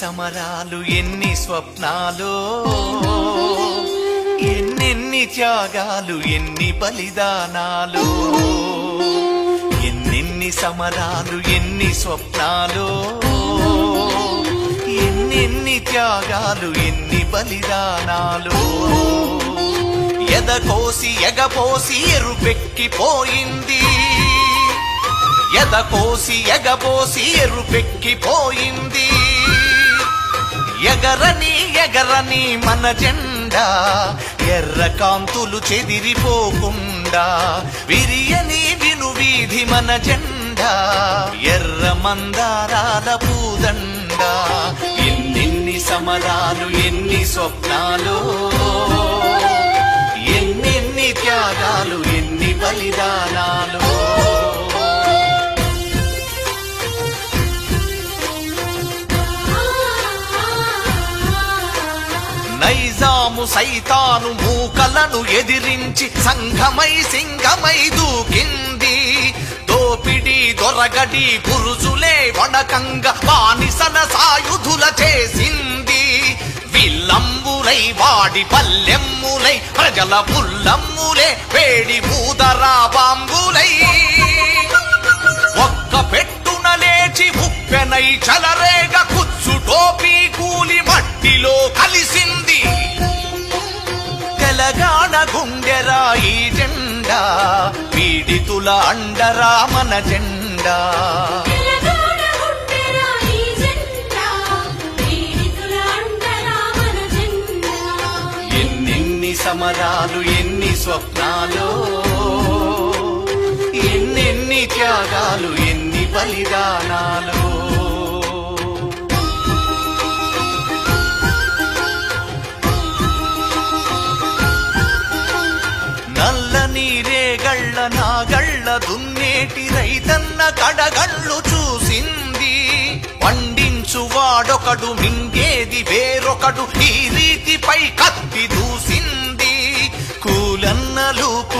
సమరాలు ఎన్ని స్వప్నాలు, ఎన్నెన్ని త్యాగాలు ఎన్ని బలిదానాలు. ఎన్నెన్ని సమరాలు ఎన్ని స్వప్నాలు, ఎన్నెన్ని త్యాగాలు ఎన్ని బలిదానాలు. ఎదకోసి ఎగపోసి ఎరుపెక్కిపోయింది, ఎదకోసి ఎగపోసి ఎరుపెక్కిపోయింది. ఎగరని ఎగరని మన జెండా ఎర్ర కాంతులు చెదిరిపోకుండా, విరియని వినువీధి మన జెండా ఎర్ర మందారాల పూదండ. ఎన్నెన్ని సమరాలు ఎన్ని స్వప్నాలు, ఎన్నెన్ని త్యాగాలు ఎన్ని బలిదానాలు. నైజాము సైతాను మూకలను ఎదిరించి సంఘమై సింగమై దూకింది. దోపిడి దొరగడి పురుజులే వణకంగా బానిసల సాయుధుల చేసింది. విల్లంబులై వాడి పల్లెమ్ములై ప్రజల పుల్లమ్ములే వేడి పూదరా బాంబులై, ఒక్క పెట్టున లేచి ఉప్పెనై చలరేగ కుచ్చు టోపీ కూలి మట్టిలో కలిసింది. తెలంగాణ గుండెరా ఈ జెండా, పీడితుల అండరా మన జెండా. ఎన్నెన్ని సమరాలు ఎన్ని స్వప్నాలు, ఎన్నెన్ని త్యాగాలు ఎన్ని బలిదానాలు. నల్లని రేగళ్ళ నాగళ్ళ దున్నేటి రైతన్న కడగళ్ళు చూసింది. పండించు వాడొకడు మింగేది వేరొకడు, ఈ రీతిపై కత్తి దూసింది. కూలన్నలు